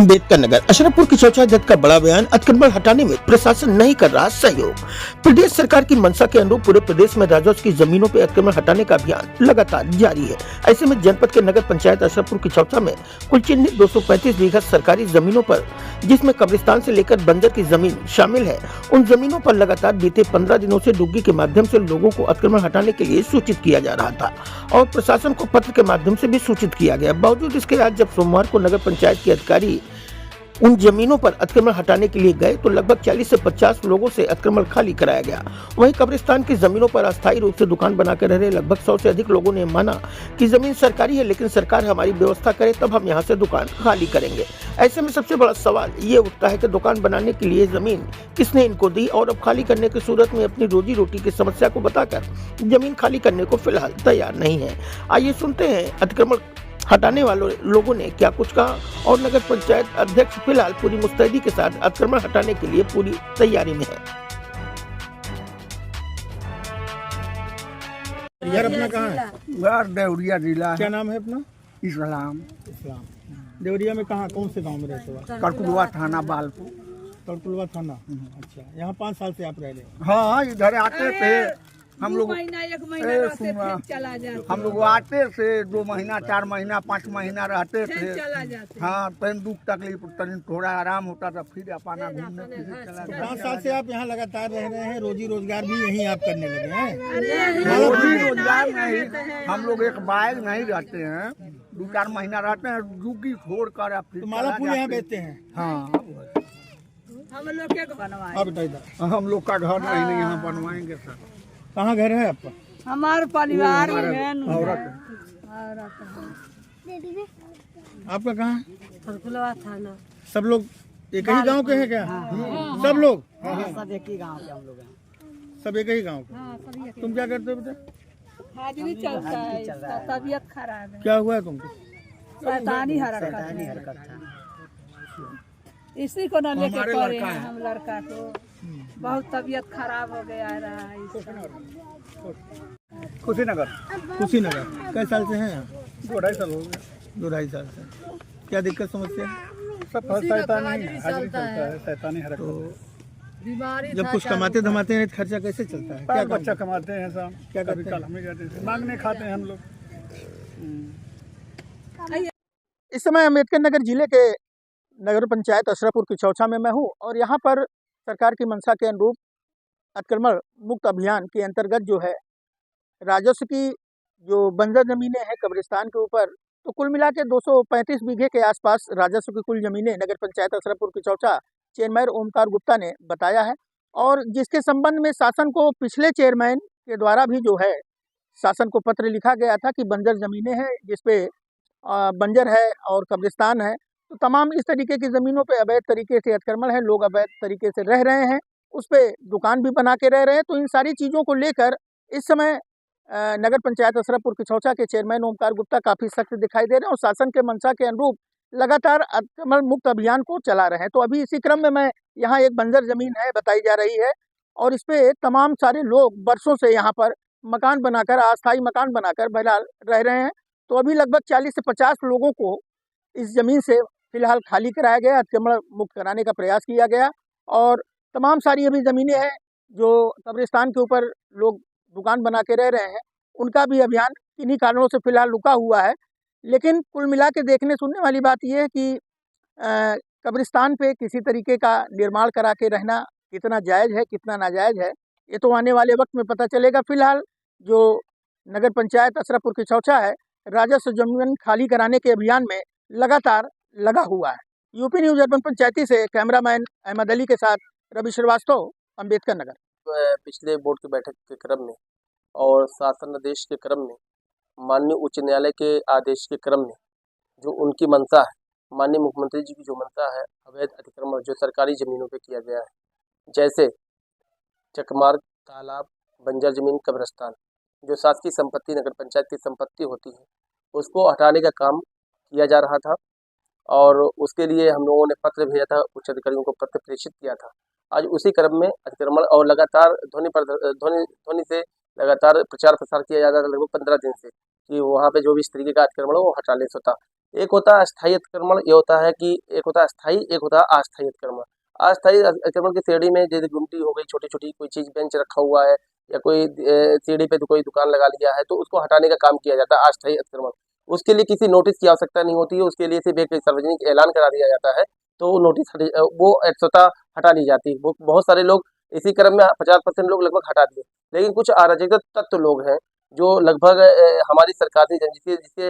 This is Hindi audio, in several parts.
अम्बेडकर नगर अशरफपुर की शौचालय का बड़ा बयान, अतिक्रमण हटाने में प्रशासन नहीं कर रहा सहयोग। प्रदेश सरकार की मंशा के अनुरूप पूरे प्रदेश में राजस्व की जमीनों पर अतिक्रमण हटाने का अभियान लगातार जारी है। ऐसे में जनपद के नगर पंचायत अशरफपुर की चौचा में कुल चिन्हित 235 बीघा सरकारी जमीनों पर, जिसमें कब्रिस्तान से लेकर बंजर की जमीन शामिल है, उन जमीनों पर लगातार बीते 15 दिनों से डुग्गी के माध्यम से लोगों को अतिक्रमण हटाने के लिए सूचित किया जा रहा था और प्रशासन को पत्र के माध्यम से भी सूचित किया गया। बावजूद इसके आज जब सोमवार को नगर पंचायत के अधिकारी उन जमीनों पर अतिक्रमण हटाने के लिए गए तो लगभग 40 से 50 लोगों से अतिक्रमण खाली कराया गया। वहीं कब्रिस्तान की जमीनों पर अस्थायी रूप से दुकान बनाकर रह रहे लगभग 100 से अधिक लोगों ने माना कि जमीन सरकारी है, लेकिन सरकार हमारी व्यवस्था करे तब हम यहां से दुकान खाली करेंगे। ऐसे में सबसे बड़ा सवाल ये उठता है कि दुकान बनाने के लिए जमीन किसने इनको दी और अब खाली करने की सूरत में अपनी रोजी रोटी की समस्या को बताकर जमीन खाली करने को फिलहाल तैयार नहीं है। आइए सुनते हैं अतिक्रमण हटाने वाले लोगों ने क्या कुछ कहा और नगर पंचायत अध्यक्ष फिलहाल पूरी मुस्तैदी के साथ अतिक्रमण हटाने के लिए पूरी तैयारी में है। यार अपना कहाँ है? घर देवरिया जिला क्या है। नाम है अपना? इस्लाम देवरिया में कहाँ, कौन से गांव में रहते हो? कटकुलवा थाना बालपुर। तड़कुलवा थाना। अच्छा, यहाँ 5 साल से आप रह रहे हैं? हाँ, इधर आते थे हम लोग। एक महीना रहते फिर चला जाते। हम लोग आते थे 2 महीना 4 महीना 5 महीना रहते फिर थे। चला जाते। हाँ, तन दुख तकलीफ तन थोड़ा आराम होता था, फिर अपना घूमने फिरने चला तो जाता। 5 साल से आप यहाँ लगातार रह रहे हैं, रोजी रोजगार भी यहीं आप करने लगे हैं? रोजी रोजगार नहीं, हम लोग एक बाइक नहीं रहते हैं, 2-4 महीना रहते हैं, दुखी छोड़ कर फिर तो माला फूल यहाँ बेचते हैं? हाँ, हम लोग के बनवाए। आप बताइए, हम लोग का घर नहीं यहाँ बनवाएंगे सर। कहाँ घर है आपका? हमारे परिवार में औरत आपका कहाँ है? तड़कुलवा थाना। सब लोग एक ही गांव के हैं क्या? सब लोग? सब एक ही गाँव के हम लोग हैं। सब एक ही गांव के। तुम क्या करते हो बेटा? हाजिरी चलता है, इसका तबीयत खराब है, क्या हुआ है तुमको? शैतानी हरकत है। इसी को न लेके पड़े हैं हम लड़का को। बहुत तबीयत खराब हो गया रहा है इसका। कुशीनगर। कुशीनगर कई साल से हैं यहाँ? 2-2.5 साल हो गए। 2-2.5 साल से। क्या दिक्कत समस्या है? सब शैतानी हाजिरी चलता है, शैतानी हरकत। बीमारी जब कुछ कमाते धमाते हैं तो खर्चा कैसे चलता है? क्या बच्चा कमाते हैं सब, क्या कभी करते कल हमें जाते हैं, मांगने खाते हैं हम लोग। इस समय अम्बेडकर नगर जिले के नगर पंचायत अशरफपुर की चौचा में मैं हूं और यहां पर सरकार की मंशा के अनुरूप अतिक्रमण मुक्त अभियान के अंतर्गत जो है राजस्व की जो बंजर जमीनें हैं कब्रिस्तान के ऊपर, तो कुल मिला के 235 बीघे के आसपास राजस्व की कुल जमीनें नगर पंचायत अशरफपुर की चौचा चेयरमैन ओमकार गुप्ता ने बताया है और जिसके संबंध में शासन को पिछले चेयरमैन के द्वारा भी जो है शासन को पत्र लिखा गया था कि बंजर जमीनें हैं जिसपे बंजर है और कब्रिस्तान है, तो तमाम इस तरीके की ज़मीनों पे अवैध तरीके से अतिक्रमण है, लोग अवैध तरीके से रह रहे हैं, उस पे दुकान भी बना के रह रहे हैं। तो इन सारी चीज़ों को लेकर इस समय नगर पंचायत अशरफपुर की चौचा के चेयरमैन ओमकार गुप्ता काफ़ी सख्त दिखाई दे रहे हैं और शासन के मंशा के अनुरूप लगातार अतिक्रमण मुक्त अभियान को चला रहे हैं। तो अभी इसी क्रम में मैं यहाँ एक बंजर ज़मीन है बताई जा रही है और इस पर तमाम सारे लोग बरसों से यहाँ पर मकान बनाकर, अस्थायी मकान बनाकर फिलहाल रह रहे हैं। तो अभी लगभग 40 से 50 लोगों को इस ज़मीन से फिलहाल खाली कराया गया, अतिक्रमण मुक्त कराने का प्रयास किया गया और तमाम सारी अभी ज़मीनें हैं जो कब्रिस्तान के ऊपर लोग दुकान बना के रह रहे हैं, उनका भी अभियान किन्हीं कारणों से फिलहाल रुका हुआ है। लेकिन कुल मिला के देखने सुनने वाली बात यह है कि कब्रिस्तान पे किसी तरीके का निर्माण करा के रहना कितना जायज़ है, कितना नाजायज़ है, ये तो आने वाले वक्त में पता चलेगा। फिलहाल जो नगर पंचायत अशरफपुर की चौचा है राजस्व जमीन खाली कराने के अभियान में लगातार लगा हुआ है। यूपी न्यूज़ अर्बन पंचायती से कैमरामैन अहमद अली के साथ रवि श्रीवास्तव, अम्बेडकर नगर। पिछले बोर्ड की बैठक के क्रम में और शासन आदेश के क्रम में, माननीय उच्च न्यायालय के आदेश के क्रम में जो उनकी मंशा है, माननीय मुख्यमंत्री जी की जो मंशा है, अवैध अतिक्रमण जो सरकारी ज़मीनों पे किया गया है, जैसे चकमार्ग, तालाब, बंजर ज़मीन, कब्रिस्तान, जो शासकीय संपत्ति नगर पंचायत की संपत्ति होती है, उसको हटाने का काम किया जा रहा था और उसके लिए हम लोगों ने पत्र भेजा था, उच्च अधिकारियों को पत्र प्रेषित किया था। आज उसी क्रम में अतिक्रमण और लगातार ध्वनि से लगातार प्रचार प्रसार किया जा रहा था लगभग 15 दिन से कि वहाँ पे जो भी इस तरीके का अतिक्रमण हो वो हटा ले सोता। एक होता है अस्थायी अतिक्रमण, ये होता है कि एक होता है अस्थायी, एक होता है अस्थायी अतिक्रमण। अस्थायी अतिक्रमण की श्रेणी में जैसे गुमटी हो गई, छोटी-छोटी कोई चीज़ बेंच रखा हुआ है या कोई सीढ़ी पे तो कोई दुकान लगा लिया है, तो उसको हटाने का काम किया जाता है अस्थायी अतिक्रमण। उसके लिए किसी नोटिस की आवश्यकता नहीं होती है, उसके लिए सिर्फ एक सार्वजनिक ऐलान करा दिया जाता है, तो वो नोटिस वो स्वतः हटा ली जाती है। वो बहुत सारे लोग इसी क्रम में 50% लोग लगभग हटा दिए। लेकिन कुछ अराजक तत्व लोग हैं जो लगभग हमारी सरकार से जिसके जिसके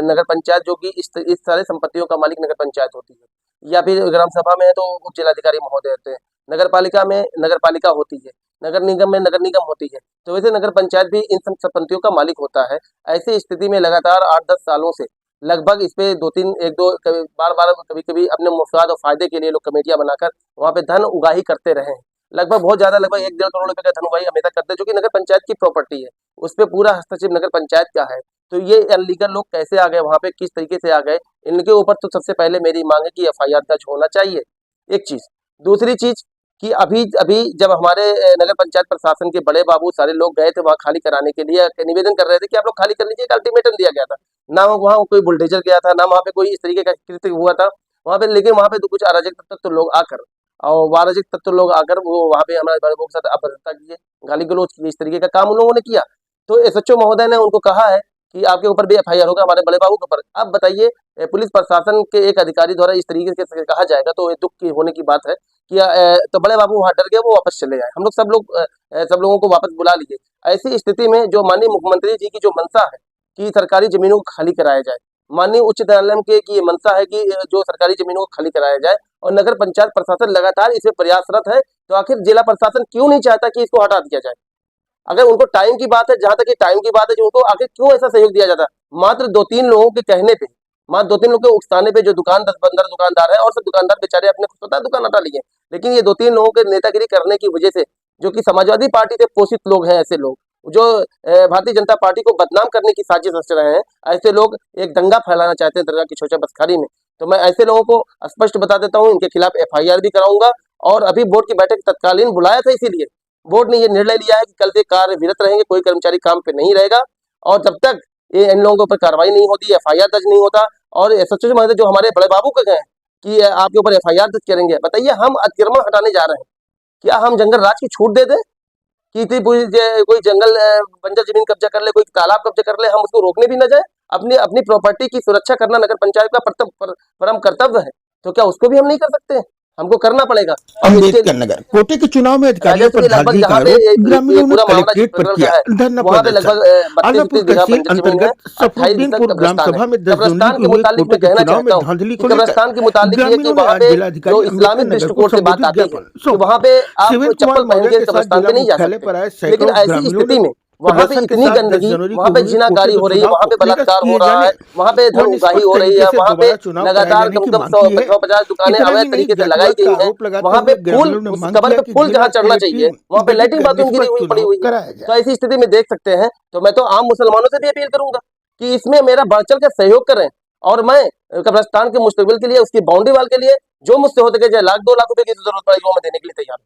नगर पंचायत जो कि इस सारे संपत्तियों का मालिक नगर पंचायत होती है, या फिर ग्राम सभा में है तो उप जिलाधिकारी महोदय होते हैं, नगर पालिका में नगर पालिका होती है, नगर निगम में नगर निगम होती है, तो वैसे नगर पंचायत भी इन सब संपत्तियों का मालिक होता है। ऐसी स्थिति में लगातार 8-10 सालों से लगभग इस पे 2-3 1-2 बार-बार कभी-कभी अपने मुफाद और फायदे के लिए लोग कमेटियां बनाकर वहाँ पे धन उगाही करते रहे हैं। लगभग बहुत ज़्यादा लगभग 1-1.5 करोड़ रुपए का धन उगाही हमेशा करते हैं, जो कि नगर पंचायत की प्रॉपर्टी है। उस पे पूरा हस्तक्षेप नगर पंचायत का है। तो ये अनलीगल लोग कैसे आ गए वहाँ पे, किस तरीके से आ गए, इनके ऊपर तो सबसे पहले मेरी मांग है कि एफआईआर दर्ज होना चाहिए, एक चीज़। दूसरी चीज़ कि अभी अभी जब हमारे नगर पंचायत प्रशासन के बड़े बाबू सारे लोग गए थे वहाँ खाली कराने के लिए, निवेदन कर रहे थे कि आप लोग खाली कर लीजिए, एक अल्टीमेटम दिया गया था। ना वहाँ कोई बुलडोजर गया था, ना वहाँ पे कोई इस तरीके का कृत्य हुआ था वहाँ पे, लेकिन वहाँ पे तो कुछ अराजक तत्व लोग आकर और वाराजिक तत्व लोग आकर वो वहाँ पे हमारे बड़े बाबू के साथ अभद्रता की, गाली गलौज की, इस तरीके का काम उन लोगों ने किया। तो एसएचओ महोदय ने उनको कहा है कि आपके ऊपर भी एफआईआर होगा, हमारे बड़े बाबू के ऊपर। अब बताइए पुलिस प्रशासन के एक अधिकारी द्वारा इस तरीके से कहा जाएगा तो ये दुख की होने की बात है कि तो बड़े बाबू वहाँ डर गए, वो वापस चले आए। हम लोग सब लोगों को वापस बुला लीजिए। ऐसी स्थिति में जो माननीय मुख्यमंत्री जी की जो मंशा है कि सरकारी जमीनों को खाली कराया जाए, माननीय उच्च न्यायालय की ये मंशा है कि जो सरकारी जमीनों को खाली कराया जाए, और नगर पंचायत प्रशासन लगातार इसमें प्रयासरत है, तो आखिर जिला प्रशासन क्यों नहीं चाहता कि इसको हटा दिया जाए? अगर उनको टाइम की बात है, जहां तक ये टाइम की बात है, जो उनको आखिर क्यों ऐसा सहयोग दिया जाता है? मात्र 2-3 लोगों के कहने पे, मात्र 2-3 लोगों के उकसाने पे, जो 10-15 दुकानदार है और सब दुकानदार बेचारे अपने स्वतः दुकान हटा लिए, लेकिन ये 2-3 लोगों के नेतागिरी करने की वजह से, जो कि समाजवादी पार्टी से पोषित लोग हैं, ऐसे लोग जो भारतीय जनता पार्टी को बदनाम करने की साजिश रच रहे हैं, ऐसे लोग एक दंगा फैलाना चाहते हैं दरगाह की चौचा बसखारी में। तो मैं ऐसे लोगों को स्पष्ट बता देता हूँ, इनके खिलाफ एफआईआर भी कराऊंगा। और अभी बोर्ड की बैठक तत्कालीन बुलाया था, इसीलिए बोर्ड ने ये निर्णय लिया है कि कल से कार्य विरत रहेंगे, कोई कर्मचारी काम पे नहीं रहेगा, और जब तक ये इन लोगों के ऊपर कार्रवाई नहीं होती, एफआईआर दर्ज नहीं होता। और एसएचओ महोदय जो हमारे बड़े बाबू का गए कि आपके ऊपर एफआईआर दर्ज करेंगे, बताइए हम अतिक्रमण हटाने जा रहे हैं, क्या हम जंगल राज की छूट दे दें कि कोई जंगल बंजर जमीन कब्जा कर ले, कोई तालाब कब्जा कर ले, हम उसको रोकने भी न जाए? अपनी अपनी प्रॉपर्टी की सुरक्षा करना नगर पंचायत का परम कर्तव्य है, तो क्या उसको भी हम नहीं कर सकते? हमको करना पड़ेगा। अम्बेडकर नगर कोटे के चुनाव में अधिकारियों पर धांधली का आरोप ग्रामीणों ने कलेक्ट्रेट पर किया धरना प्रदर्शन। आलमपुर तहसील अंतर्गत सफरुद्दीनपुर ग्राम सभा में 10 जून को हुए कोटे के चुनाव में धांधली को लेकर ग्रामीणों ने आज जिलाधिकारी इस्लामिक दृष्टिकोण से बात आती है, वहाँ पे आप चप्पल पहन के कब्रिस्तान पे नहीं जा सकते। लेकिन ऐसी स्थिति में वहाँ पे इतनी गंदगी, वहाँ पे जिनाकारी हो रही है, वहाँ पे बलात्कार हो रहा है, वहाँ पे धन उगाही हो रही है, वहाँ पे लगातार कम से कम 150 दुकानें अवैध तरीके से लगाई गई हैं, वहाँ पे पुल, उस कबर पे पुल जहाँ चढ़ना चाहिए वहाँ पे लैट्रिन बाथरूम गिरी हुई पड़ी हुई है। तो ऐसी स्थिति में देख सकते हैं। तो मैं तो आम मुसलमानों से भी अपील करूंगा कि इसमें मेरा बढ़ चढ़ कर सहयोग करें, और मैं कब्रिस्तान के मुस्तकबिल के लिए, उसकी बाउंड्री वाल के लिए जो मुझसे हो सके, 1 लाख 2 लाख रुपए की जरूरत पड़ेगी वो मैं देने के लिए तैयार हूँ।